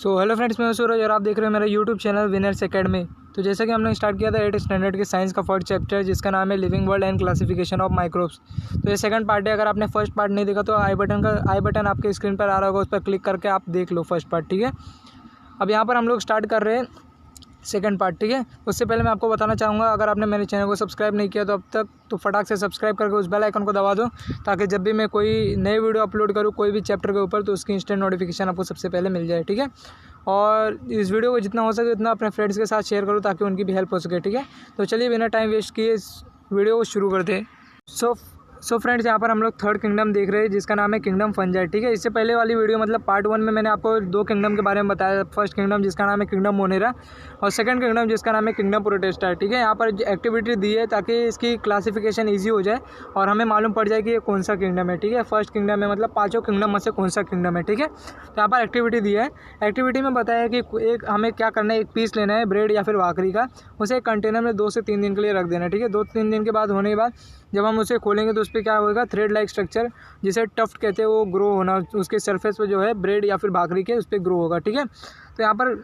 So hello friends, मैं सूरज और आप देख रहे हो मेरा यूट्यूब चैनल विनर्स एकेडमी। तो जैसा कि हमने स्टार्ट किया था 8th स्टैंडर्ड के साइंस का फर्स्ट चैप्टर, जिसका नाम है living world and classification of microbes. तो ये सेकंड पार्ट है। अगर आपने फर्स्ट पार्ट नहीं देखा तो आई बटन आपके स्क्रीन पर आ रहा होगा, उस पर क्लिक करके आप देख लो फर्स्ट पार्ट। ठीक है, अब यहाँ पर हम लोग स्टार्ट कर रहे हैं सेकंड पार्ट। ठीक है, उससे पहले मैं आपको बताना चाहूँगा, अगर आपने मेरे चैनल को सब्सक्राइब नहीं किया तो अब तक, तो फटाक से सब्सक्राइब करके उस बेल आइकन को दबा दो, ताकि जब भी मैं कोई नई वीडियो अपलोड करूँ कोई भी चैप्टर के ऊपर, तो उसकी इंस्टेंट नोटिफिकेशन आपको सबसे पहले मिल जाए। ठीक है, और इस वीडियो को जितना हो सके उतना अपने फ्रेंड्स के साथ शेयर करो, ताकि उनकी भी हेल्प हो सके। ठीक है, तो चलिए बिना टाइम वेस्ट किए इस वीडियो को शुरू करते हैं। सो फ्रेंड्स, यहाँ पर हम लोग थर्ड किंगडम देख रहे हैं, जिसका नाम है किंगडम फंजाई। ठीक है, इससे पहले वाली वीडियो मतलब पार्ट 1 में मैंने आपको 2 किंगडम के बारे में बताया। फर्स्ट किंगडम जिसका नाम है किंगडम मोनेरा, और सेकंड किंगडम जिसका नाम है किंगडम प्रोटेस्टा। ठीक है, यहाँ पर एक्टिविटी दी है ताकि इसकी क्लासिफिकेशन ईजी हो जाए और हमें मालूम पड़ जाए कि ये कौन सा किंगडम है। ठीक है, फर्स्ट किंगडम है, मतलब पाँचों किंगडम में से कौन सा किंगडम है। ठीक है, तो यहाँ पर एक्टिविटी दी है। एक्टिविटी में बताया है कि एक हमें क्या करना है, एक पीस लेना है ब्रेड या फिर भाकरी का, उसे एक कंटेनर में 2 से 3 दिन के लिए रख देना है। ठीक है, 2-3 दिन के बाद होने के बाद जब हम उसे खोलेंगे तो उस पर क्या होगा, थ्रेड लाइक स्ट्रक्चर जिसे टफ्ट कहते हैं वो ग्रो होना, उसके सरफेस पे जो है ब्रेड या फिर भाकरी के उस पर ग्रो होगा। ठीक है, तो यहाँ पर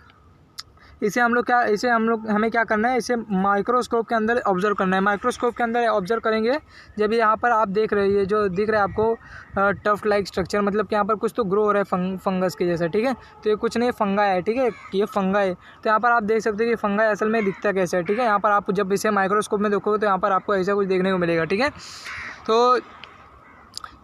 हमें क्या करना है, इसे माइक्रोस्कोप के अंदर ऑब्जर्व करना है। माइक्रोस्कोप के अंदर ऑब्जर्व करेंगे जब यहाँ पर आप देख रहे हैं, जो दिख रहा है आपको टफ्ट लाइक स्ट्रक्चर, मतलब कि यहाँ पर कुछ तो ग्रो हो रहा है फंगस के जैसा। ठीक है, तो ये कुछ नहीं, फंगा है। ठीक है, ये फंगा है। तो यहाँ पर आप देख सकते हैं कि फंगा असल में दिखता कैसे है। ठीक है, यहाँ पर आप जब इसे माइक्रोस्कोप में देखोगे तो यहाँ पर आपको ऐसा कुछ देखने को मिलेगा। ठीक है, तो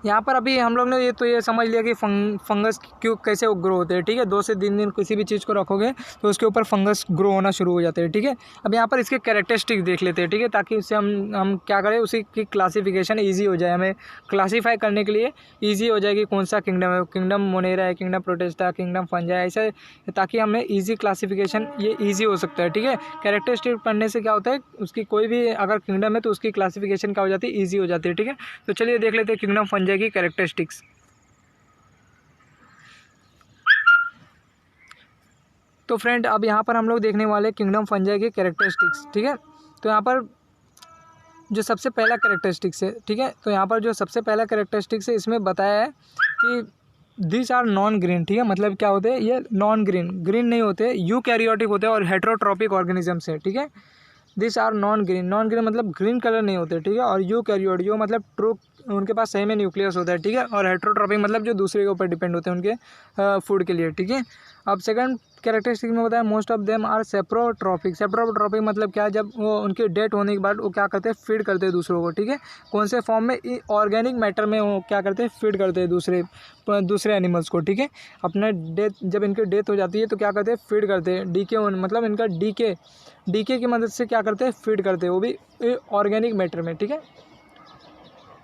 यहाँ पर अभी हम लोग ने ये समझ लिया कि फंगस क्यों कैसे वो ग्रो होते हैं। ठीक है, 2 से 3 दिन किसी भी चीज़ को रखोगे तो उसके ऊपर फंगस ग्रो होना शुरू हो जाते हैं। ठीक है, अब यहाँ पर इसके कैरेक्टरिस्टिक देख लेते हैं। ठीक है, ताकि उससे हम क्या करें, उसी की क्लासिफिकेशन ईजी हो जाए, हमें क्लासीफाई करने के लिए ईजी हो जाए कि कौन सा किंगडम है, किंगडम मोनेरा है, किंगडम प्रोटेस्टा, किंगडम फंजाई, ऐसा, ताकि हमें ईजी क्लासिफिकेशन ये ईजी हो सकता है। ठीक है, कैरेक्टरिस्टिक पढ़ने से क्या होता है, उसकी कोई भी अगर किंगडम है तो उसकी क्लासिफिकेशन क्या हो जाती है, ईजी हो जाती है। ठीक है, तो चलिए देख लेते हैं किंगडम फंजाई की कैरेक्टरिस्टिक्स। तो फ्रेंड, अब यहाँ पर हम लोग देखने वाले किंगडम फंजाई की कैरेक्टरिस्टिक्स। ठीक है, तो यहाँ पर जो सबसे पहला कैरेक्टरिस्टिक्स है, ठीक है, तो यहाँ पर जो सबसे पहला कैरेक्टरिस्टिक्स है, इसमें बताया है कि दिस आर नॉन ग्रीन। ठीक है, मतलब क्या होते हैं, ये नॉन ग्रीन नहीं होते, यूकैरियोटिक होते हैं और हेटेरोट्रॉपिक ऑर्गेनिजम्स है। ठीक है, दिस आर नॉन ग्रीन मतलब ग्रीन कलर नहीं होते। ठीक है, और यूकैरियोट मतलब ट्रू, उनके पास सही में न्यूक्लियस होता है। ठीक है, और हेटेरोट्रॉपिक मतलब जो दूसरे के ऊपर डिपेंड होते हैं उनके फूड के लिए। ठीक है, अब सेकंड कैरेक्टरिस्टिक में बताया most of them are saprotrophic मतलब क्या, जब वो उनके डेथ होने के बाद वो क्या करते हैं, फीड करते हैं दूसरों को। ठीक है, कौन से फॉर्म में, ऑर्गेनिक मैटर में वो क्या करते हैं, फीड करते हैं दूसरे एनिमल्स को। ठीक है, अपने डेथ, जब इनकी डेथ हो जाती है तो क्या करते हैं, फीड करते हैं, मतलब इनका डीके की मदद से क्या करते हैं, फीड करते हैं, वो भी ऑर्गेनिक मैटर में। ठीक है,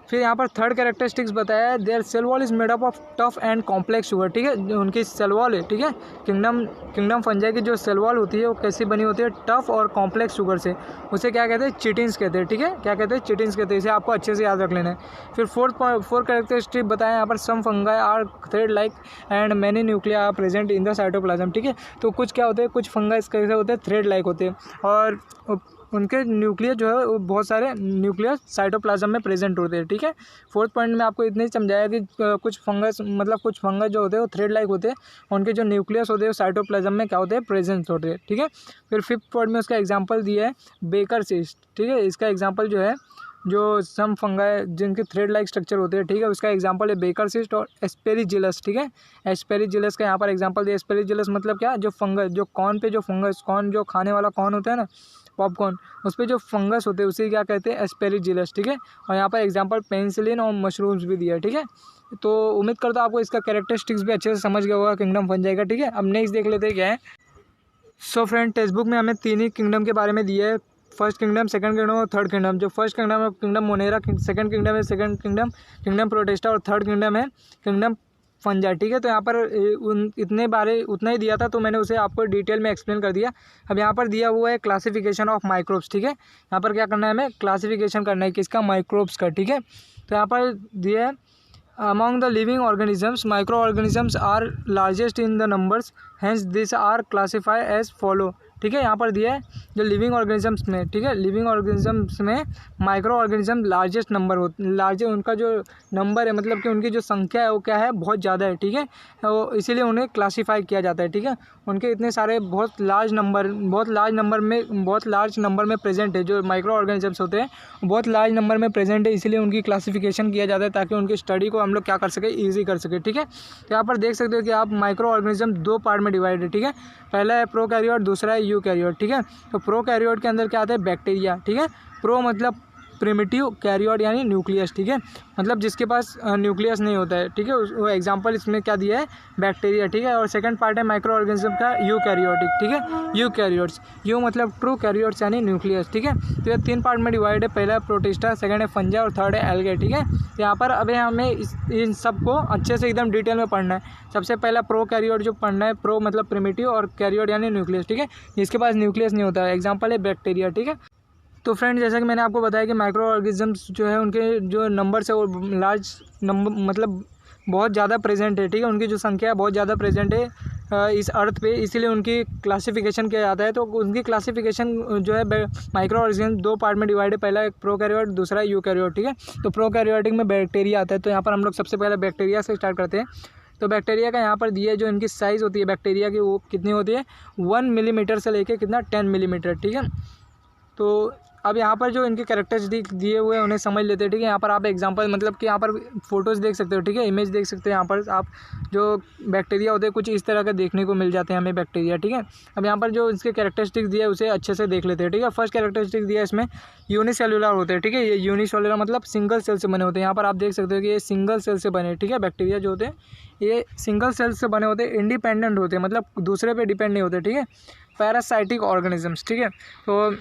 फिर यहाँ पर थर्ड कैरेक्टरिस्टिक्स बताया है, their cell wall is made up of tough and complex sugar. ठीक है, जो उनकी सेल वॉल है, ठीक है, किंगडम फंजाई की जो सेल वॉल होती है वो कैसी बनी होती है, टफ और कॉम्प्लेक्स शुगर से। उसे क्या कहते हैं, चिटिन्स कहते हैं। ठीक है, क्या कहते हैं, चिटिन्स कहते हैं। इसे आपको अच्छे से याद रख लेना है। फिर फोर्थ कैरेक्टरिस्टिक बताया यहाँ पर, some fungi are thread like and many nuclei are present in the cytoplasm. ठीक है, तो कुछ क्या होते हैं, कुछ फंगाई कैसे होते हैं, थ्रेड लाइक होते हैं, और उनके न्यूक्लियस जो है वो बहुत सारे न्यूक्लियस साइटोप्लाज्म में प्रेजेंट होते हैं। ठीक है, फोर्थ पॉइंट में आपको इतने ही समझाया कि कुछ फंगस जो होते हैं वो थ्रेड लाइक होते हैं, उनके जो न्यूक्लियस होते हैं साइटोप्लाज्म में क्या होते हैं, प्रेजेंट होते हैं। ठीक है, फिर फिफ्थ पॉइंट में उसका एग्जाम्पल दिया है बेकर सिस्ट। ठीक है, इसका एग्जाम्पल जो है, जो सम फंगाई जिनके थ्रेड लाइक स्ट्रक्चर होते हैं, ठीक है, उसका एग्जांपल है बेकर सिस्ट और एस्पेरिजिलस। ठीक है, एस्पेरिजिलस का यहाँ पर एग्जांपल दिया। एस्पेरिजिलस मतलब क्या, जो फंगस, जो कॉर्न पे जो फंगस, कॉर्न जो खाने वाला कॉर्न होता है ना, पॉपकॉर्न, उस पर जो फंगस होते हैं उसे क्या कहते हैं, एस्पेरिजिलस। ठीक है, और यहाँ पर एग्जांपल पेनिसिलिन और मशरूम्स भी दिया है। ठीक है, तो उम्मीद करता हूँ आपको इसका कैरेक्टरिस्टिक्स भी अच्छे से समझ गया होगा किंगडम फंजाई का। ठीक है, अब नेक्स्ट देख लेते हैं क्या है। सो फ्रेंड, टेक्स्ट बुक में हमें 3 ही किंगडम के बारे में दिया है, फर्स्ट किंगडम, सेकंड किंगडम और थर्ड किंगडम। जो फर्स्ट किंगडम है किंगडम मोनेरा, सेकंड किंगडम है किंगडम प्रोटेस्टा, और थर्ड किंगडम है किंगडम फंजाई। ठीक है, तो यहाँ पर उतना ही दिया था, तो मैंने उसे आपको डिटेल में एक्सप्लेन कर दिया। अब यहाँ पर दिया हुआ है क्लासिफिकेशन ऑफ माइक्रोब्स। ठीक है, यहाँ पर क्या करना है, हमें क्लासिफिकेशन करना है किसका, माइक्रोब्स का। ठीक है, तो यहाँ पर दिया है, among the living organisms microorganisms are largest in the numbers, hence these are classified as follow। ठीक है। यहाँ पर दिया है जो लिविंग ऑर्गेनिजम्स में, ठीक है, लिविंग ऑर्गेनिजम्स में माइक्रो ऑर्गेनिज्म लार्जेस्ट नंबर उनका जो नंबर है, मतलब कि उनकी जो संख्या है वो क्या है, बहुत ज़्यादा है, ठीक है। तो इसीलिए उन्हें क्लासीफाई किया जाता है, ठीक है। उनके इतने सारे बहुत लार्ज नंबर में प्रेजेंट है, जो माइक्रो ऑर्गेनिजम्स होते हैं बहुत लार्ज नंबर में प्रेजेंट है, इसीलिए उनकी क्लासिफिकेशन किया जाता है ताकि उनकी स्टडी को हम लोग क्या कर सके, ईजी कर सके, ठीक है। तो यहाँ पर देख सकते हो कि आप माइक्रो ऑर्गेनिज्म 2 पार्ट में डिवाइड है, ठीक है। पहला है प्रोकैरियोट, दूसरा है यूकैरियोट, ठीक है। तो प्रोकैरियोट के अंदर क्या आता है, बैक्टीरिया, ठीक है। प्रो मतलब प्रिमिटिव, कैरियोट यानी न्यूक्लियस, ठीक है, मतलब जिसके पास न्यूक्लियस नहीं होता है, ठीक है। वो एग्जांपल इसमें क्या दिया है, बैक्टीरिया, ठीक है। और सेकंड पार्ट है माइक्रो ऑर्गेनिज्म का यूकैरियोटिक, ठीक है, यूकैरियोट्स, यू मतलब ट्रू, कैरियोट्स यानी न्यूक्लियस, ठीक है। तो ये 3 पार्ट में डिवाइड है, पहला है प्रोटिस्टा, सेकंड है फंजा और थर्ड है एल्गे, ठीक है। तो यहाँ पर अभी हमें इन सबको अच्छे से एकदम डिटेल में पढ़ना है। सबसे पहला प्रोकैरियोट जो पढ़ना है, प्रो मतलब प्रिमिटिव और कैरियोट यानी न्यूक्लियस, ठीक है, जिसके पास न्यूक्लियस नहीं होता है, एग्जाम्पल है बैक्टीरिया, ठीक है। तो फ्रेंड जैसा कि मैंने आपको बताया कि माइक्रो ऑर्गेनिजम्स जो है उनके जो नंबर्स है वो लार्ज नंबर मतलब बहुत ज़्यादा प्रेजेंट है, ठीक है। उनकी जो संख्या है बहुत ज़्यादा प्रेजेंट है इस अर्थ पे, इसीलिए उनकी क्लासिफिकेशन किया जाता है। तो उनकी क्लासिफिकेशन जो है माइक्रो ऑर्गेनिज्म 2 पार्ट में डिवाइड है, पहला एक प्रोकैरियोट, दूसरा यूकैरियोट, ठीक है। तो प्रोकैरियोटिक में बैक्टीरिया आता है, तो यहाँ पर हम लोग सबसे पहले बैक्टीरिया से स्टार्ट करते हैं। तो बैक्टीरिया का यहाँ पर दिया है जो इनकी साइज़ होती है बैक्टीरिया की, वो कितनी होती है, 1 मिलीमीटर से लेके कितना 10 मिलीमीटर, ठीक है। तो अब यहाँ पर जो इनके कैरेक्टरिस्टिक दिए हुए हैं उन्हें समझ लेते हैं, ठीक है। यहाँ पर आप एग्जांपल मतलब कि यहाँ पर फोटोज़ देख सकते हो, ठीक है, इमेज देख सकते हो। यहाँ पर आप जो बैक्टीरिया होते हैं कुछ इस तरह के देखने को मिल जाते हैं हमें बैक्टीरिया, ठीक है। अब यहाँ पर जो इसके कैरेक्टरिस्टिक दिए है उसे अच्छे से देख लेते हैं, ठीक है। फर्स्ट कैरेक्टरिस्टिक दिया है इसमें यूनिसेलुलर होते हैं, ठीक है। ये यूनिसेलुलर मतलब सिंगल सेल से बने होते हैं। यहाँ पर आप देख सकते हो कि ये सिंगल सेल से बने, ठीक है। बैक्टीरिया जो होते हैं ये सिंगल सेल से बने होते हैं, इंडिपेंडेंट होते हैं, मतलब दूसरे पे डिपेंड नहीं होते, ठीक है। पैरासाइटिक ऑर्गेनिजम्स, ठीक है, तो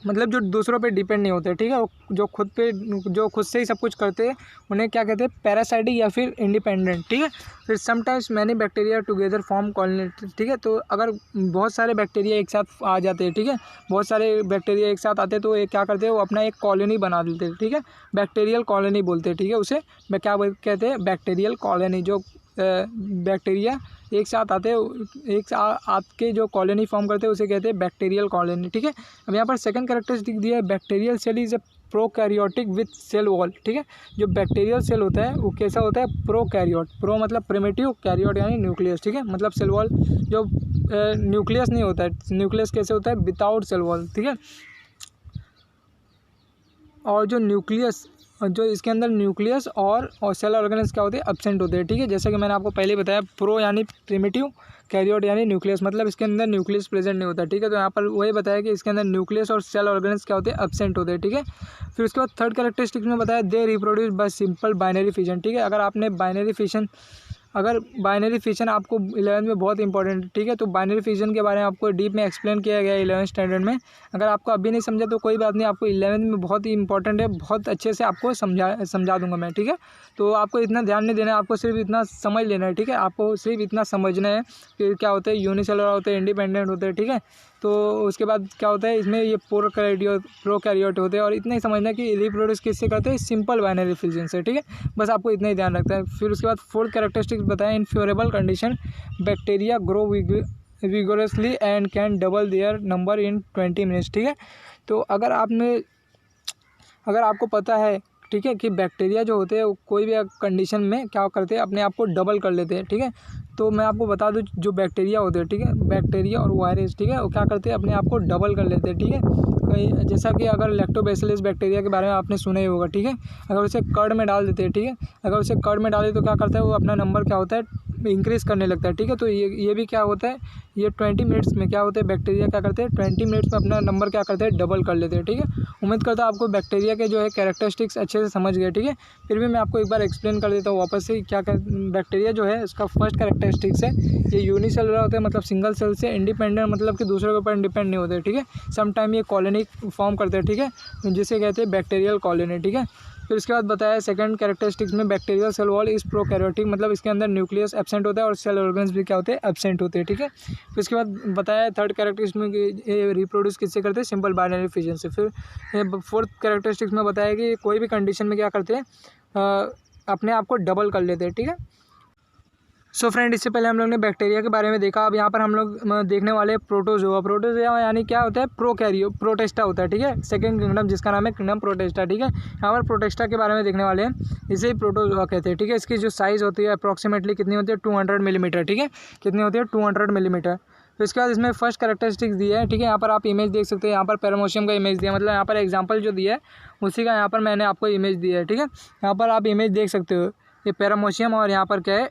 मतलब जो दूसरों पे डिपेंड नहीं होते, ठीक है, जो खुद से ही सब कुछ करते हैं उन्हें क्या कहते हैं, पैरासाइटिक या फिर इंडिपेंडेंट, ठीक है। फिर sometimes many bacteria together form colony, ठीक है। तो अगर बहुत सारे बैक्टीरिया एक साथ आ जाते हैं, ठीक है, बहुत सारे बैक्टीरिया एक साथ आते हैं तो ये क्या करते हैं, वो अपना एक कॉलोनी बना देते हैं, ठीक है। बैक्टीरियल कॉलोनी बोलते हैं, ठीक है, उसे क्या कहते हैं, बैक्टीरियल कॉलोनी। जो बैक्टीरिया एक साथ आते हैं, एक साथ आके जो कॉलोनी फॉर्म करते हैं उसे कहते हैं बैक्टीरियल कॉलोनी, ठीक है। अब यहाँ पर सेकंड कैरेक्टरिस्टिक दिया है, bacterial cell is a prokaryotic with cell wall, ठीक है। जो बैक्टीरियल सेल होता है वो कैसा होता है, प्रोकैरियोट, प्रो मतलब प्रिमिटिव, कैरियोट यानी न्यूक्लियस, ठीक है, मतलब सेल वॉल जो न्यूक्लियस नहीं होता है। न्यूक्लियस कैसे होता है, विदाउट सेल वॉल, ठीक है। और जो न्यूक्लियस जो इसके अंदर न्यूक्लियस और सेल ऑर्गेन्स क्या होते हैं, एब्सेंट होते हैं, ठीक है। जैसा कि मैंने आपको पहले बताया, प्रो यानी प्रिमिटिव, कैरियोट यानी न्यूक्लियस, मतलब इसके अंदर न्यूक्लियस प्रेजेंट नहीं होता, ठीक है। तो यहाँ पर वही बताया कि इसके अंदर न्यूक्लियस और सेल ऑर्गेन्स क्या होते हैं, एब्सेंट होते हैं, ठीक है। फिर उसके बाद थर्ड कैरेक्टरिस्टिक में बताया, they reproduce by simple binary fission, ठीक है। अगर बाइनरी फिजन आपको 11th में बहुत इंपॉर्टेंट, ठीक है, तो बाइनरी फिजन के बारे में आपको डीप में एक्सप्लेन किया गया है 11th स्टैंडर्ड में। अगर आपको अभी नहीं समझा तो कोई बात नहीं, आपको 11th में बहुत ही इंपॉर्टेंट है, बहुत अच्छे से आपको समझा दूंगा मैं, ठीक है। तो आपको इतना ध्यान नहीं देना है, आपको सिर्फ इतना समझ लेना है, ठीक है। आपको सिर्फ इतना समझना है कि क्या होता है, यूनिसेलुलर होते हैं, इंडिपेंडेंट होते हैं, ठीक है। तो उसके बाद क्या होता है, इसमें ये प्रोकैरियोट होते हैं, और इतना ही समझना है कि रिप्रोड्यूस किससे करते हैं, सिंपल बाइनरी फिजन से, ठीक है। बस आपको इतना ही ध्यान रखता है। फिर उसके बाद फोर्थ कैरेक्टरिस्टिक्स बताया, in favourable condition bacteria grow vigorously and can double their number in 20 minutes, ठीक है। तो अगर आपको पता है, ठीक है, कि बैक्टीरिया जो होते हैं वो कोई भी कंडीशन में क्या करते हैं, अपने आप को डबल कर लेते हैं, ठीक है। तो मैं आपको बता दूं, जो बैक्टीरिया होते हैं, ठीक है, बैक्टीरिया और वायरस, ठीक है, वो क्या करते हैं, अपने आप को डबल कर लेते हैं, ठीक है। कहीं जैसा कि अगर लैक्टोबैसिलस बैक्टीरिया के बारे में आपने सुना ही होगा, ठीक है। अगर उसे कर्ड में डाल देते हैं, ठीक है, अगर उसे कर्ड में डाले तो क्या करता है, वो अपना नंबर क्या होता है, इंक्रीज़ करने लगता है, ठीक है। तो ये भी क्या होता है, ये 20 मिनट्स में क्या होता है, बैक्टीरिया क्या करते हैं, 20 मिनट्स में अपना नंबर क्या करते हैं, डबल कर लेते हैं, ठीक है। उम्मीद करता हूँ आपको बैक्टीरिया के जो है कैरेक्टरिस्टिक्स अच्छे से समझ गए, ठीक है। फिर भी मैं आपको एक बार एक्सप्लेन कर देता हूँ वापस से, क्या बैक्टीरिया जो है उसका फर्स्ट कैरेक्टरिस्टिक्स है, ये यूनिसेलुलर होते हैं, मतलब सिंगल सेल से, इंडिपेंडेंट मतलब कि दूसरे के ऊपर डिपेंड नहीं होते, ठीक है। समटाइम ये कॉलोनी फॉर्म करते हैं, ठीक है, जिसे कहते हैं बैक्टीरियल कॉलोनी, ठीक है। फिर उसके बाद बताया सेकंड कैरेक्टरिस्टिक्स में, बैक्टीरियल सेल वॉल इस प्रोकैरियोटिक, मतलब इसके अंदर न्यूक्लियस एब्सेंट होता है और सेल ऑर्गन्स भी क्या होते हैं, एब्सेंट होते हैं, ठीक है। फिर उसके बाद बताया थर्ड कैरेक्टरिस्टिक्स में कि रिप्रोड्यूस किससे करते हैं, सिंपल बाइनरी फिजन से। फिर फोर्थ कैरेक्टरिस्टिक्स में बताया कि कोई भी कंडीशन में क्या करते हैं, अपने आप को डबल कर लेते हैं, ठीक है। सो फ्रेंड, इससे पहले हम लोग ने बैक्टीरिया के बारे में देखा। अब यहाँ पर हम लोग देखने वाले प्रोटोजोआ। प्रोटोजोआ यानी क्या होता है? प्रोटेस्टा होता है, ठीक है। सेकंड किंगडम जिसका नाम है किंगडम प्रोटेस्टा, ठीक है। यहाँ पर प्रोटेस्टा के बारे में देखने वाले हैं, इसे ही प्रोटोजोआ कहते हैं, ठीक है। इसकी जो साइज़ होती है अप्रॉक्सीमेटली कितनी होती है? 200 मिलीमीटर, ठीक है। कितनी होती है? 200 मिलीमीटर। तो इसके बाद इसमें फर्स्ट कैरेक्टरिस्टिक्स दिया है, ठीक है। यहाँ पर आप इमेज देख सकते हैं, यहाँ पर पैरामोशियम का इमेज दिया, मतलब यहाँ पर एग्जांपल जो दिया है उसी का यहाँ पर मैंने आपको इमेज दिया है, ठीक है। यहाँ पर आप इमेज देख सकते हो, ये पैरामोशियम और यहाँ पर क्या है?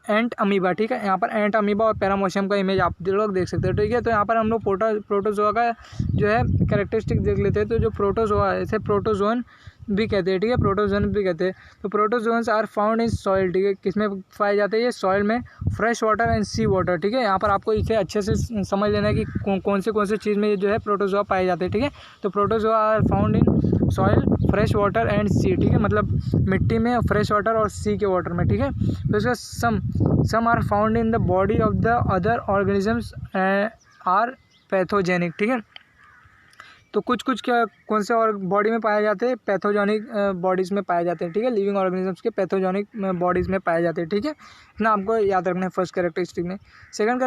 एंट अमीबा, ठीक है। यहाँ पर एंट अमीबा और पैरामोशियम का इमेज आप लोग देख सकते हो, ठीक है। तो यहाँ पर हम लोग प्रोटोजोआ का जो है कैरेक्टरिस्टिक देख लेते हैं। तो जो प्रोटोजोआ है इसे प्रोटोजोन भी कहते हैं, ठीक है। प्रोटोजोन भी कहते हैं। तो protozoans are found in soil, ठीक है। किसमें पाए जाते हैं? ये सॉइल में, fresh water and sea water, ठीक है। यहाँ पर आपको इसे अच्छे से समझ लेना है कि कौन से चीज़ में ये जो है प्रोटोजोआ पाए जाते हैं, ठीक है। तो protozoa are found in soil, fresh water and sea, ठीक है। मतलब मिट्टी में, फ्रेश वाटर और सी के वाटर में, ठीक है। तो इसका some are found in the body of the other organisms are pathogenic, ठीक है। तो कुछ क्या कौन से और बॉडी में पाए जाते हैं? पैथोजेनिक बॉडीज़ में पाए जाते हैं, ठीक है। लिविंग ऑर्गेनिजम्स के पैथोजेनिक बॉडीज़ में पाए जाते हैं, ठीक है। इतना आपको याद रखना है फर्स्ट कैरेक्टरिस्टिक में। सेकंड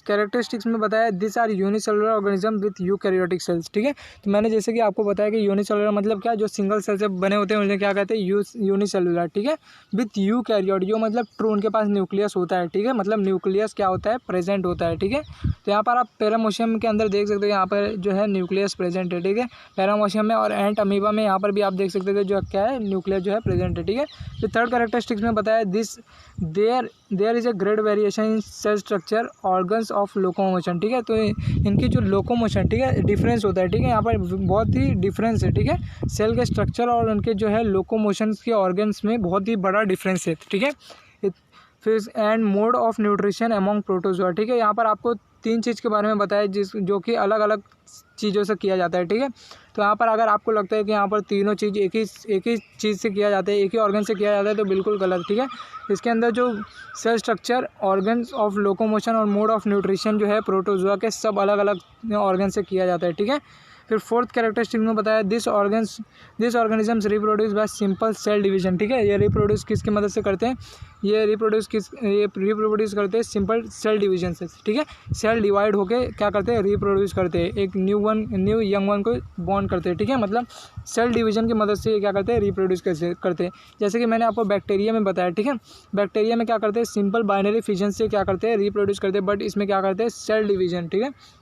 कैरेक्टरिस्टिक्स में बताया this are unicellular organism with eukaryotic cells, ठीक है। तो मैंने जैसे कि आपको बताया कि यूनिसेलुलर मतलब क्या? जो सिंगल सेल से बने होते हैं उन्हें क्या कहते हैं? यूनिसेलुलर, ठीक है। विथ यूकैरियोट, यो मतलब ट्रू, उनके पास न्यूक्लियस होता है, ठीक है। मतलब न्यूक्लियस क्या होता है? प्रेजेंट होता है, ठीक है। तो यहाँ पर आप पैरामोशियम के अंदर देख सकते हो, यहाँ पर जो है न्यूक्लियस प्रेजेंट है, ठीक है। पैरामोशियम में और एंट अमीबा में यहाँ पर भी आप देख सकते हो जो क्या है? न्यूक्लियस जो है प्रेजेंट है, ठीक है। तो थर्ड कैरेक्टरिस्टिक्स में बताया this there is a great variation in cell structure, organs of locomotion, ठीक है। तो इनकी जो लोकोमोशन, ठीक है, डिफरेंस होता है, ठीक है। यहाँ पर बहुत ही डिफरेंस है, ठीक है। सेल के स्ट्रक्चर और उनके जो है लोकोमोशन के ऑर्गन्स में बहुत ही बड़ा डिफरेंस है, ठीक है। फिर and mode of nutrition among protozoa, ठीक है। यहाँ पर आपको 3 चीज़ के बारे में बताया जो कि अलग अलग चीज़ों से किया जाता है, ठीक है। तो यहाँ पर अगर आपको लगता है कि यहाँ पर तीनों चीज़ एक ही चीज़ से किया जाता है, एक ही ऑर्गन से किया जाता है, तो बिल्कुल गलत, ठीक है। इसके अंदर जो cell structure, organs of locomotion और मोड ऑफ न्यूट्रिशन जो है प्रोटोजोआ के सब अलग अलग ऑर्गन से किया जाता है, ठीक है। फिर फोर्थ कैरेक्टरिस्टिक में बताया this organisms reproduce by simple cell division, ठीक है। ये रिप्रोड्यूस किसकी मदद से करते हैं? ये रिप्रोड्यूस करते हैं सिंपल सेल डिवीजन से, ठीक है। सेल डिवाइड होके क्या करते हैं? रिप्रोड्यूस करते हैं, एक न्यू यंग वन को बॉर्न करते हैं, ठीक है। मतलब सेल डिवीजन की मदद से ये क्या करते हैं? रिप्रोड्यूस करते हैं। जैसे कि मैंने आपको बैक्टीरिया में बताया, ठीक है। बैक्टीरिया में क्या करते हैं? सिंपल बाइनरी फिजन से क्या करते हैं? रिप्रोड्यूस करते हैं। बट इसमें क्या करते हैं? सेल डिवीजन, ठीक है।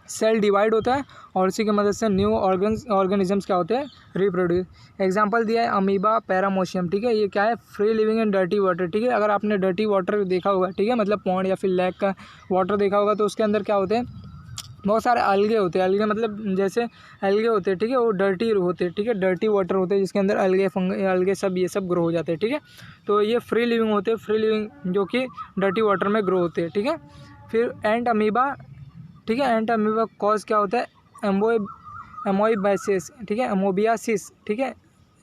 सेल डिवाइड होता है और इसी की मदद से न्यू ऑर्गेनिजम्स क्या होते हैं? रिप्रोड्यूस। एग्जांपल दिया है अमीबा, पैरामोशियम, ठीक है। ये क्या है? Free living in dirty water, ठीक है। अगर आपने डर्टी वाटर देखा होगा, ठीक है, मतलब पॉन्ड या फिर लेक का वाटर देखा होगा, तो उसके अंदर क्या होते हैं? बहुत सारे अलगे होते हैं। अलगे मतलब जैसे अलगे होते हैं, ठीक है, वो डर्टी होते हैं, ठीक है। डर्टी वाटर होते हैं जिसके अंदर अलगे सब ये सब ग्रो हो जाते हैं, ठीक है। तो ये फ्री लिविंग होते हैं, फ्री लिविंग जो कि डर्टी वाटर में ग्रो होते हैं, ठीक है। फिर एंट अमीबा, ठीक है। एंट अमीबा कॉज क्या होता है? एमोइबाइसिस, ठीक है। एमोबियासिस, ठीक है।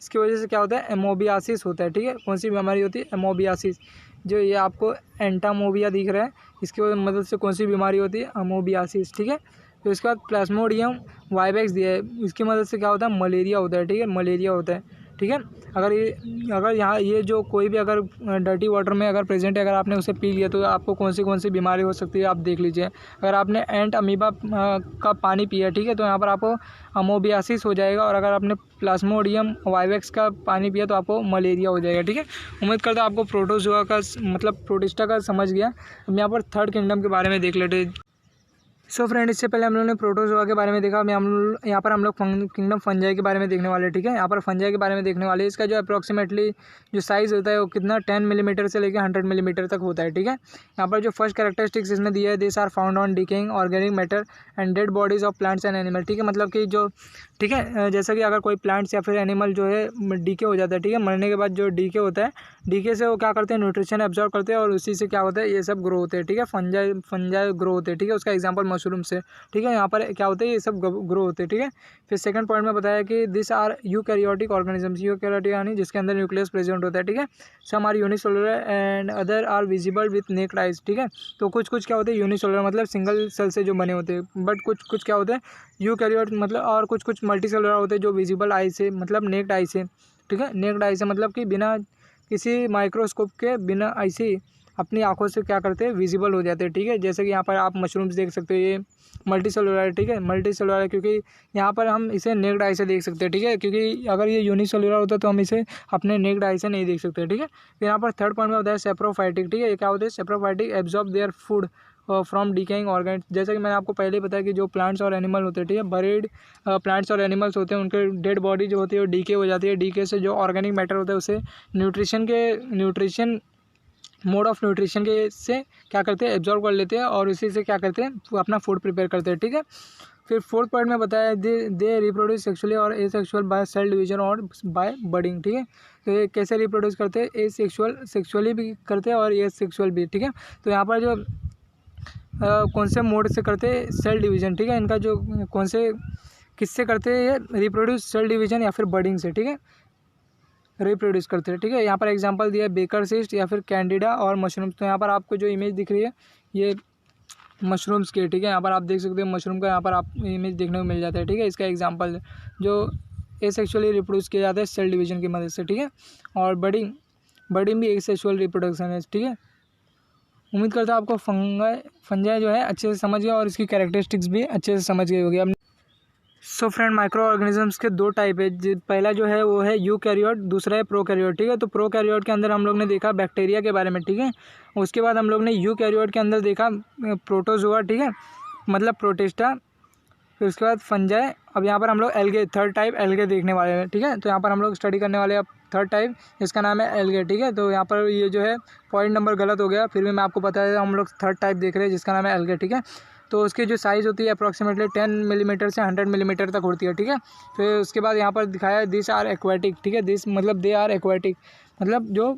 इसकी वजह से क्या होता है? एमोबियासिस होता है, ठीक है। कौन सी बीमारी होती है? एमोबियासिस। जो ये आपको एंटामोबिया दिख रहा है, इसकी मदद से कौन सी बीमारी होती है? एमोबियासिस, ठीक है। तो इसके बाद प्लाज्मोडियम वाइवेक्स दिया है, इसकी मदद से क्या होता है? मलेरिया होता है, ठीक है। मलेरिया होता है, ठीक है। अगर यहाँ ये जो कोई भी अगर डर्टी वाटर में अगर प्रेजेंट है, अगर आपने उसे पी लिया तो आपको कौन सी बीमारी हो सकती है आप देख लीजिए। अगर आपने एंट अमीबा का पानी पिया, ठीक है, तो यहाँ पर आपको अमोबियासिस हो जाएगा। और अगर आपने प्लाज्मोडियम वाइवेक्स का पानी पिया तो आपको मलेरिया हो जाएगा, ठीक है। उम्मीद करता हूँ आपको प्रोटोजोआ का मतलब प्रोटिस्टा का समझ गया। अब यहाँ पर थर्ड किंगडम के बारे में देख लेते हैं। सो फ्रेंड, इससे पहले हम लोगों ने प्रोटोजोआ के बारे में देखा। यहाँ पर हम लोग किंगडम फंजाई के बारे में देखने वाले हैं, ठीक है। यहाँ पर फंजाई के बारे में देखने वाले हैं। इसका जो अप्रॉक्सीमेटली जो साइज़ होता है वो कितना 10 मिलीमीटर से लेकर 100 मिलीमीटर तक होता है, ठीक है। यहाँ पर जो फर्स्ट कैरेक्टरिस्टिक्स इसमें दिया है this are found on decaying organic matter and dead bodies of plants and animal, ठीक है। मतलब कि जो, ठीक है, जैसा कि अगर कोई प्लांट्स या फिर एनिमल जो है डीके हो जाता है, ठीक है, मरने के बाद जो डीके होता है, डीके से वो क्या करते हैं? न्यूट्रिशन एब्जॉर्ब करते हैं और उसी से क्या होता है? ये सब ग्रो होते हैं, ठीक है। फंजाई ग्रो होते हैं, ठीक है। उसका एग्जाम्पल मशरूम से, ठीक है। यहाँ पर क्या होता है? ये सब ग्रो होते हैं, ठीक है। फिर सेकंड पॉइंट में बताया कि this are eukaryotic organisms, eukaryotic यानी जिसके अंदर न्यूक्लियस प्रेजेंट होता है, ठीक है। Some are unicellular and other are visible with naked eyes, ठीक है। तो कुछ क्या होते हैं? यूनिसेलुलर मतलब सिंगल सेल से जो बने होते हैं। बट कुछ क्या होते हैं? यूकैरियोट मतलब, और कुछ मल्टी सेलुलर होते हैं जो विजिबल आई से मतलब नेक्ड आई से, ठीक है। नेक्ड आई से मतलब कि बिना किसी माइक्रोस्कोप के बिना ऐसे ही अपनी आंखों से क्या करते हैं, विजिबल हो जाते हैं। ठीक है, जैसे कि यहाँ पर आप मशरूम्स देख सकते हो, ये मल्टी सेलुलर है। ठीक है, मल्टी सेलुलर है क्योंकि यहाँ पर हम इसे नेक्ड आई से देख सकते हैं। ठीक है, क्योंकि अगर ये यूनिसेलुलर होता तो हम इसे अपने नेक्ड आई से नहीं देख सकते। ठीक है, फिर यहाँ पर थर्ड पॉइंट में होता है सेप्रोफाइटिक। ठीक है, ये क्या होता है, saprophytic absorb their food from decaying organs. जैसे कि मैंने आपको पहले ही बताया कि जो प्लांट्स और एनिमल होते हैं, ठीक है, बरीड प्लांट्स और एनिमल्स होते हैं, उनके डेड बॉडी जो होती है वो डीके हो जाती है। डीके से जो ऑर्गेनिक मैटर होता है उसे न्यूट्रिशन मोड ऑफ न्यूट्रिशन के से क्या करते हैं, एब्जॉर्ब कर लेते हैं और उसी से क्या करते हैं, वो अपना फूड प्रिपेयर करते हैं। ठीक है, फिर फोर्थ पॉइंट में बताया दे रिप्रोड्यूस सेक्सुअली और एसेक्सुअल बाय सेल डिवीजन और बाय बडिंग। ठीक है, तो ये कैसे रिप्रोड्यूस करते हैं, सेक्सुअली भी करते हैं और एसेक्सुअल भी। ठीक है, तो यहाँ पर जो कौन से मोड से करते हैं, सेल डिवीजन। ठीक है, इनका जो कौन से किससे करते हैं, ये रिप्रोड्यूस सेल डिवीजन या फिर बडिंग से। ठीक है, रिप्रोड्यूस करते हैं। ठीक है, यहाँ पर एग्जांपल दिया है बेकर सिस्ट या फिर कैंडिडा और मशरूम्स। तो यहाँ पर आपको जो इमेज दिख रही है ये मशरूम्स की। ठीक है, यहाँ पर आप देख सकते हो मशरूम का यहाँ पर आप इमेज देखने को मिल जाता है। ठीक है, इसका एग्जांपल जो एसेक्सुअली रिप्रोड्यूस किया जाता है सेल डिवीजन की मदद से। ठीक है, और बडिंग भी एसेक्सुअल रिप्रोडक्शन है। ठीक है, उम्मीद करता हूँ आपको फंजाई जो है अच्छे से समझ गया और इसकी कैरेक्टरिस्टिक्स भी अच्छे से समझ गए होगी। अब सो फ्रेंड, माइक्रो ऑर्गेनिजम्स के दो टाइप है। पहला जो है वो है यूकैरियोट, दूसरा है प्रोकैरियोट। ठीक है, तो प्रोकैरियोट के अंदर हम लोग ने देखा बैक्टीरिया के बारे में। ठीक है, उसके बाद हम लोग ने यूकैरियोट के अंदर देखा प्रोटोजोआ। ठीक है, मतलब प्रोटिस्टा। फिर उसके बाद फंजाई। अब यहाँ पर हम लोग एल्गे, थर्ड टाइप एल्गे देखने वाले हैं। ठीक है, तो यहाँ पर हम लोग स्टडी करने वाले हैं अब थर्ड टाइप, जिसका नाम है एल्गे। ठीक है, तो यहाँ पर ये जो है पॉइंट नंबर गलत हो गया, फिर भी मैं आपको बता देता हूँ, हम लोग थर्ड टाइप देख रहे हैं जिसका नाम है एल्गे। ठीक है, तो उसकी जो साइज़ होती है अप्रॉक्सीमेटली 10 मिलीमीटर से 100 मिलीमीटर तक होती है। ठीक है, फिर उसके बाद यहाँ पर दिखाया है दिस आर एक्वाटिक। ठीक है, दिस मतलब दे आर एक्वाटिक, मतलब जो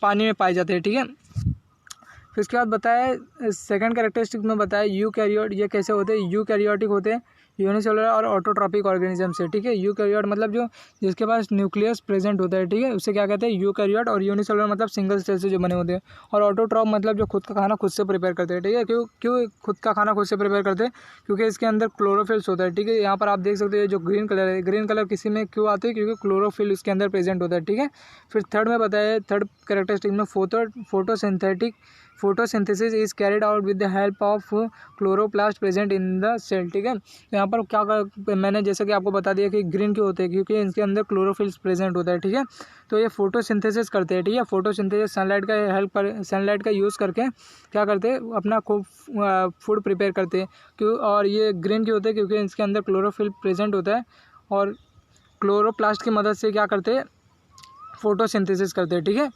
पानी में पाए जाते हैं। ठीक है, फिर उसके बाद बताया सेकंड कैरेक्टरिस्टिक में बताया यूकैरियोट, ये कैसे होते हैं, यूकैरियोटिक होते हैं, यूनिसेलुलर और ऑटोट्रॉपिक ऑर्गेनिज्म से। ठीक है, यूकैरियोट मतलब जो जिसके पास न्यूक्लियस प्रेजेंट होता है। ठीक है, उसे क्या कहते हैं, यूकैरियोट। और यूनिसेलुलर मतलब सिंगल सेल से जो बने होते हैं। और ऑटोट्रॉप मतलब जो खुद का खाना खुद से प्रिपेयर करते हैं। ठीक है, क्यों खुद का खाना खुद से प्रिपेयर करते हैं, क्योंकि इसके अंदर क्लोरोफिल्स होता है। ठीक है, यहाँ पर आप देख सकते हो जो ग्रीन कलर है, ग्रीन कलर किसी में क्यों आती है, क्योंकि क्लोरोफिल उसके अंदर प्रेजेंट होता है। ठीक है, फिर थर्ड में बताया, थर्ड कैरेक्टरिस्टिक में photosynthesis is carried out with the help of chloroplast present in the cell. ठीक है, तो यहाँ पर क्या मैंने जैसे कि आपको बता दिया कि ग्रीन क्यों होते हैं, क्योंकि इनके अंदर क्लोरोफिल्स प्रेजेंट होता है। ठीक है, तो ये फोटोसिंथेसिस करते हैं। ठीक है, फोटोसिंथेसिस सनलाइट का यूज़ करके क्या करते हैं, अपना फूड प्रिपेयर करते हैं। क्यों, और ये ग्रीन क्यों होते हैं, क्योंकि इसके अंदर क्लोरोफिल प्रेजेंट होता है और क्लोरोप्लास्ट की मदद से क्या करते हैं, फोटोसिंथेसिस करते हैं। ठीक है,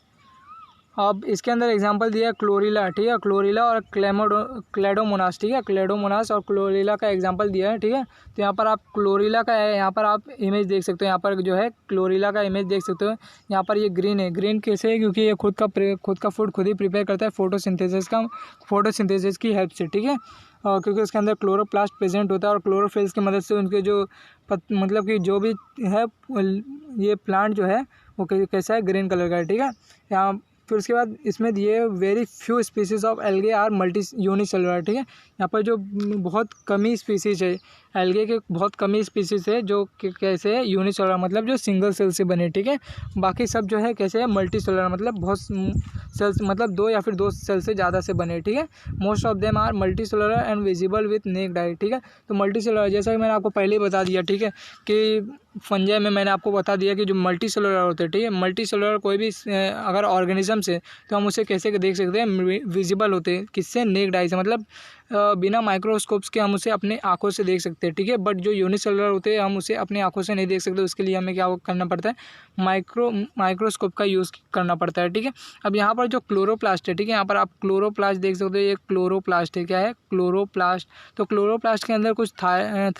अब इसके अंदर एग्जांपल दिया है क्लोरीला। ठीक है, क्लोरीला और क्लेडोमोनास। ठीक है, क्लेडोमोनास और क्लोरीला का एग्जांपल दिया है। ठीक है, तो यहाँ पर आप क्लोरीला का है, यहाँ पर आप इमेज देख सकते हो, यहाँ पर जो है क्लोरीला का इमेज देख सकते हो। यहाँ पर ये ग्रीन है, ग्रीन कैसे है, क्योंकि ये खुद का फूड खुद ही प्रिपेयर करता है फोटोसिंथेसिस की हेल्प से। ठीक है, क्योंकि उसके अंदर क्लोरोप्लास्ट प्रेजेंट होता है और क्लोरोफिल्स की मदद से उनके जो मतलब कि जो भी है ये प्लांट जो है वो कैसा है, ग्रीन कलर का है। ठीक है, यहाँ फिर उसके बाद इसमें दिए very few species of algae are multi unicellular. ठीक है, यहाँ पर जो बहुत कमी स्पीसीज है एल्गे के, बहुत कमी स्पीसीज है जो कैसे है, यूनिसेलुलर मतलब जो सिंगल सेल से बने। ठीक है, बाकी सब जो है कैसे है, मल्टी सेलुलर मतलब बहुत सेल्स, मतलब दो या फिर दो सेल से ज़्यादा से बने। ठीक है, most of them are multi cellular and visible with naked eye. ठीक है, तो मल्टी सेलुलर जैसा कि मैंने आपको पहले ही बता दिया। ठीक है, कि फंजाई में मैंने आपको बता दिया कि जो मल्टी सेलुलर होते हैं। ठीक है, मल्टी सेलुलर कोई भी अगर ऑर्गेनिज्म से, तो हम उसे कैसे देख सकते हैं, विजिबल होते हैं, किससे, नेक्ड आई से, मतलब बिना माइक्रोस्कोप्स के हम उसे अपने आंखों से देख सकते हैं। ठीक है, बट जो यूनिसेलुलर होते हैं हम उसे अपनी आंखों से नहीं देख सकते, उसके लिए हमें क्या करना पड़ता है, माइक्रोस्कोप का यूज़ करना पड़ता है। ठीक है, अब यहाँ पर जो क्लोरोप्लास्ट है, ठीक है, यहाँ पर आप क्लोरोप्लास्ट देख सकते हो, ये क्लोरोप्लास्ट है, क्या है, क्लोरोप्लास्ट। तो क्लोरोप्लास्ट के अंदर कुछ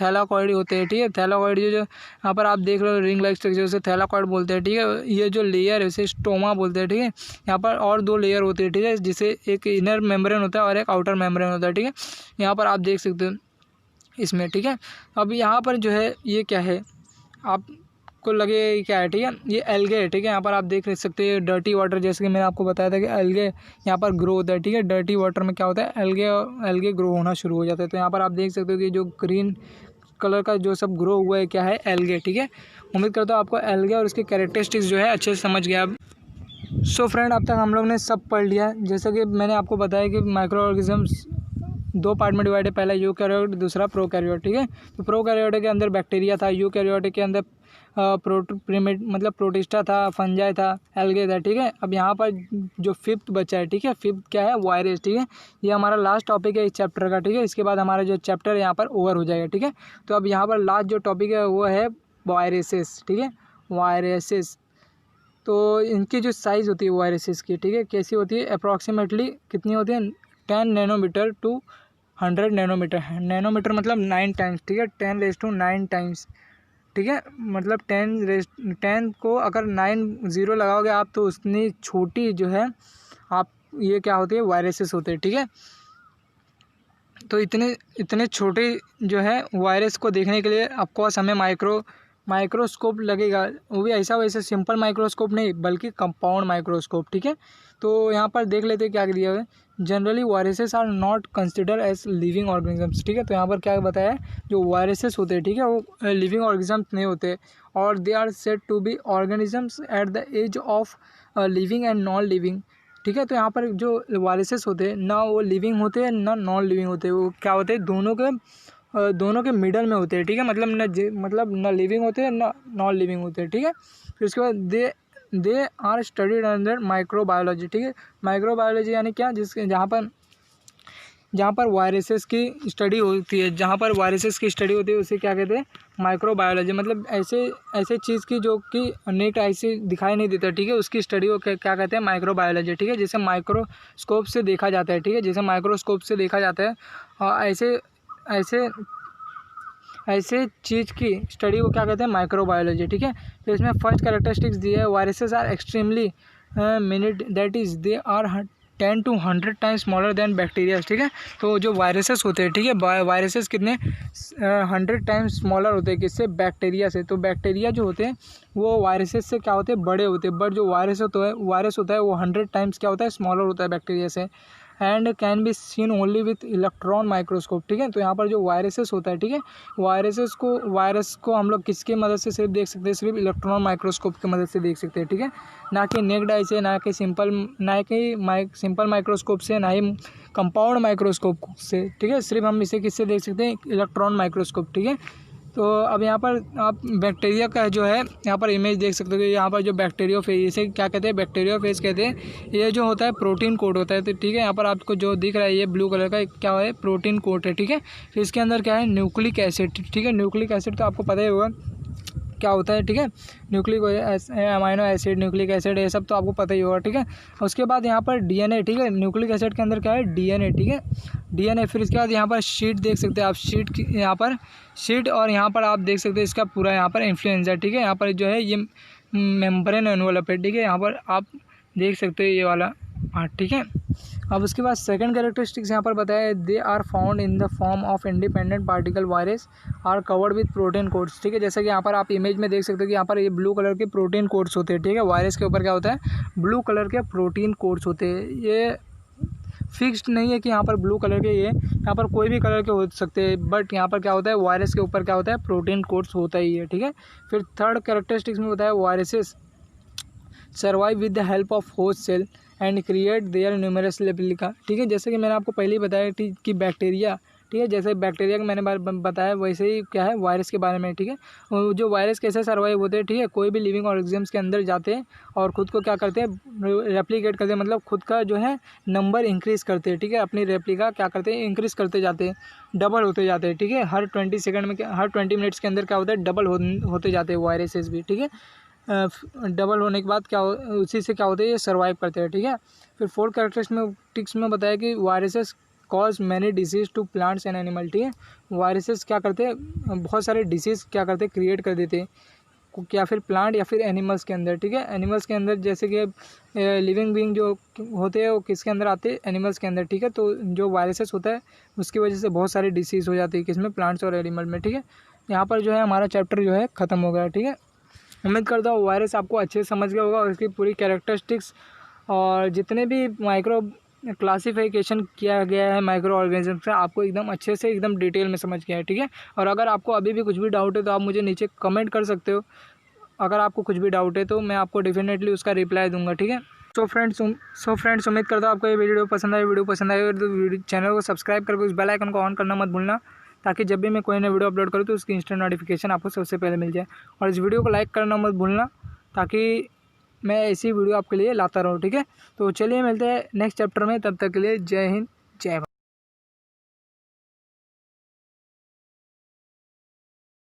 थैलाकॉइड होते हैं। ठीक है, थैलाकॉइड जो यहाँ पर आप देख रहे हो रिंग लाइक स्ट्रक्चर, से थैलाकॉइड बोलते हैं। ठीक है, ये जो लेयर है उसे स्टोमा बोलते हैं। ठीक है, यहाँ पर और दो लेयर होती है। ठीक है, जिसे एक इनर मेम्ब्रेन होता है और एक आउटर मेम्ब्रेन होता है। ठीक है, यहाँ पर आप देख सकते हो इसमें। ठीक है, अब यहाँ पर जो है ये क्या है, आपको लगे क्या है, ठीक है, ये एल्गे है। ठीक है, यहाँ पर आप देख सकते हैं डर्टी वाटर, जैसे कि मैंने आपको बताया था कि एल्गे यहाँ पर ग्रो होता है। ठीक है, डर्टी वाटर में क्या होता है, एल्गे ग्रो होना शुरू हो जाता है। तो यहाँ पर आप देख सकते हो कि जो ग्रीन कलर का जो सब ग्रो हुआ है क्या है, एल्गे। ठीक है, उम्मीद करता हूँ आपको एल्गे और उसके कैरेक्टरिस्टिक्स जो है अच्छे से समझ गया। अब सो फ्रेंड, अब तक हम लोग ने सब पढ़ लिया। जैसा कि मैंने आपको बताया कि माइक्रो ऑर्गेनिजम्स दो पार्ट में डिवाइड है, पहला यूकैरियोट, दूसरा प्रोकैरियोट। ठीक है, तो प्रोकैरियोट के अंदर बैक्टीरिया था, यूकैरियोट के अंदर मतलब प्रोटिस्टा था, फंजाई था, एल्गे था। ठीक है, अब यहाँ पर जो फिफ्थ बचा है, ठीक है, फिफ्थ क्या है, वायरस। ठीक है, ये हमारा लास्ट टॉपिक है इस चैप्टर का। ठीक है, इसके बाद हमारा जो चैप्टर यहाँ पर ओवर हो जाएगा। ठीक है, तो अब यहाँ पर लास्ट जो टॉपिक है वो है वायरसेस। ठीक है, वायरसेस। तो इनकी जो साइज़ होती है वायरसेस की, ठीक है, कैसी होती है, अप्रॉक्सीमेटली कितनी होती है, 10 नैनोमीटर टू 100 नैनोमीटर। नैनोमीटर मतलब 9 टाइम्स। ठीक है, 10⁻⁹ टाइम्स। ठीक है, मतलब 10 को अगर 9 ज़ीरो लगाओगे आप तो उतनी छोटी जो है आप ये क्या होती है, वायरसेस होते हैं। ठीक है, तो इतने इतने छोटे जो है वायरस को देखने के लिए आपको हमें माइक्रोस्कोप लगेगा, वो भी ऐसा वैसे सिंपल माइक्रोस्कोप नहीं बल्कि कंपाउंड माइक्रोस्कोप। ठीक है, तो यहाँ पर देख लेते हैं क्या दिया हुआ है। Generally viruses are not consider as living organisms. ठीक है, तो यहाँ पर क्या बताया है, जो वायरसेस होते हैं, ठीक है, वो लिविंग ऑर्गेनिजम्स नहीं होते, और they are said to be organisms at the edge of living and non living. ठीक है, तो यहाँ पर जो वायरसेस होते हैं ना वो लिविंग होते हैं ना नॉन लिविंग होते हैं, वो क्या होते हैं, दोनों के मिडल में होते हैं। ठीक है, मतलब न लिविंग होते हैं ना नॉन लिविंग होते हैं। ठीक है, फिर उसके बाद they are studied under microbiology. ठीक है, माइक्रोबायोलॉजी यानी क्या, जहाँ पर वायरसेस की स्टडी होती है, उसे क्या कहते हैं, माइक्रोबायोलॉजी। मतलब ऐसे चीज़ की जो कि नेट ऐसे दिखाई नहीं देता। ठीक है, उसकी स्टडी को क्या कहते हैं, माइक्रोबायोलॉजी। ठीक है, जैसे माइक्रोस्कोप से देखा जाता है। ठीक है, जैसे माइक्रोस्कोप से देखा जाता है, और ऐसे चीज़ की स्टडी को क्या कहते हैं, माइक्रोबायोलॉजी। ठीक है, तो इसमें फर्स्ट कैरेक्टरिस्टिक्स दिया है, viruses are extremely minute, that is they are 10 to 100 times smaller than bacteria. ठीक है, तो जो वायरसेस होते हैं, ठीक है, वायरसेस कितने 100 टाइम्स स्मॉलर होते हैं किससे, बैक्टीरिया से। तो बैक्टीरिया जो होते हैं वो वायरसेस से क्या होते हैं, बड़े होते हैं, बट जो वायरस होता है वो 100 टाइम्स क्या होता है, स्मॉलर होता है बैक्टीरिया से, and can be seen only with electron microscope. ठीक है, तो यहाँ पर जो वायरसेस होता है, ठीक है, वायरस को हम लोग किसकी मदद से सिर्फ देख सकते हैं, सिर्फ इलेक्ट्रॉन माइक्रोस्कोप की मदद से देख सकते हैं। ठीक है, ना कि नेक्ड आई से, ना कि सिंपल माइक्रोस्कोप से, ना ही कंपाउंड माइक्रोस्कोप से। ठीक है, सिर्फ हम इसे किससे देख सकते हैं, इलेक्ट्रॉन माइक्रोस्कोप। ठीक है, तो अब यहाँ पर आप बैक्टीरिया का जो है यहाँ पर इमेज देख सकते हो। यहाँ पर जो बैक्टीरियोफेज, इसे क्या कहते हैं, बैक्टीरियोफेज कहते हैं। ये जो होता है प्रोटीन कोट होता है। तो ठीक है, यहाँ पर आपको जो दिख रहा है ये ब्लू कलर का क्या है, प्रोटीन कोट है। ठीक है, फिर इसके अंदर क्या है, न्यूक्लिक एसिड। ठीक है, न्यूक्लिक एसिड तो आपको पता ही होगा क्या होता है। ठीक है, अमाइनो एसिड, न्यूक्लिक एसिड, ये सब तो आपको पता ही होगा। ठीक है, उसके बाद यहाँ पर डीएनए। ठीक है, न्यूक्लिक एसिड के अंदर क्या है, डीएनए। ठीक है, डीएनए। फिर इसके बाद यहाँ पर शीट देख सकते हैं आप, यहाँ पर शीट, और यहाँ पर आप देख सकते हैं इसका पूरा यहाँ पर इन्फ्लुएंजा। ठीक है, यहाँ पर जो है ये मेम्ब्रेन एनवेलप है। ठीक है, यहाँ पर आप देख सकते हो ये वाला पार्ट। ठीक है, अब उसके बाद सेकंड कैरेक्टरिस्टिक्स यहाँ पर बताया है, they are found in the form of independent particle, virus are covered with protein coats. ठीक है, जैसे कि यहाँ पर आप इमेज में देख सकते हो कि यहाँ पर ये ब्लू कलर के प्रोटीन कोट्स होते हैं। ठीक है, वायरस के ऊपर क्या होता है, ब्लू कलर के प्रोटीन कोट्स होते हैं। ये फिक्स्ड नहीं है कि यहाँ पर ब्लू कलर के, ये यहाँ पर कोई भी कलर के हो सकते हैं, बट यहाँ पर क्या होता है, वायरस के ऊपर क्या होता है, प्रोटीन कोट्स होता ही है। ठीक है, फिर थर्ड कैरेक्टरिस्टिक्स में बताया, viruses survive with the help of host cell and create their numerous replica. ठीक है, जैसे कि मैंने आपको पहले ही बताया कि बैक्टीरिया, ठीक है, जैसे बैक्टीरिया का मैंने बताया वैसे ही क्या है, वायरस के बारे में। ठीक है, जो वायरस कैसे सर्वाइव होते हैं, ठीक है, कोई भी लिविंग ऑर्गेनिजम्स के अंदर जाते हैं और ख़ुद को क्या करते हैं, रेप्लिकेट करते हैं, मतलब खुद का जो है नंबर इंक्रीज़ करते हैं। ठीक है, अपनी रेप्लिका क्या करते हैं, इंक्रीज़ करते जाते हैं, डबल होते जाते हैं। ठीक है, हर 20 सेकंड में, हर 20 मिनट्स के अंदर क्या होता है, डबल होते जाते हैं वायरसेस भी। ठीक है, डबल होने के बाद उसी से क्या होता है, ये सर्वाइव करते हैं। ठीक है, फिर फोर्थ कैरेक्टरिस्टिक्स में बताया कि viruses cause many disease to plants and animal. ठीक है, वायरसेस क्या करते हैं, बहुत सारे डिसीज़ क्या करते हैं, क्रिएट कर देते हैं, या फिर प्लांट या फिर एनिमल्स के अंदर। ठीक है, एनिमल्स के अंदर जैसे कि लिविंग बीइंग जो होते हैं वो किसके अंदर आते हैं, एनिमल्स के अंदर। ठीक है, तो जो वायरसेस होता है उसकी वजह से बहुत सारी डिसीज़ हो जाती है, किसमें, प्लांट्स और एनिमल में। ठीक है, यहाँ पर जो है हमारा चैप्टर जो है ख़त्म हो गया। ठीक है, उम्मीद करता हूँ वायरस आपको अच्छे से समझ गया होगा और इसकी पूरी कैरेक्टरिस्टिक्स और जितने भी माइक्रो क्लासिफिकेशन किया गया है माइक्रो ऑर्गेनिज्म से, आपको एकदम अच्छे से एकदम डिटेल में समझ गया है। ठीक है, और अगर आपको अभी भी कुछ भी डाउट है तो आप मुझे नीचे कमेंट कर सकते हो। अगर आपको कुछ भी डाउट है तो मैं आपको डेफिनेटली उसका रिप्लाई दूंगा। ठीक है। सो फ्रेंड्स उम्मीद करता हूँ आपको ये वीडियो पसंद आई तो चैनल को सब्सक्राइब करके उस बेल आइकन को ऑन करना मत भूलना, ताकि जब भी मैं कोई नया वीडियो अपलोड करूँ तो उसकी इंस्टेंट नोटिफिकेशन आपको सबसे पहले मिल जाए। और इस वीडियो को लाइक करना मत भूलना, ताकि मैं ऐसी वीडियो आपके लिए लाता रहूँ, ठीक है। तो चलिए मिलते हैं नेक्स्ट चैप्टर में, तब तक के लिए जय हिंद जय भारत।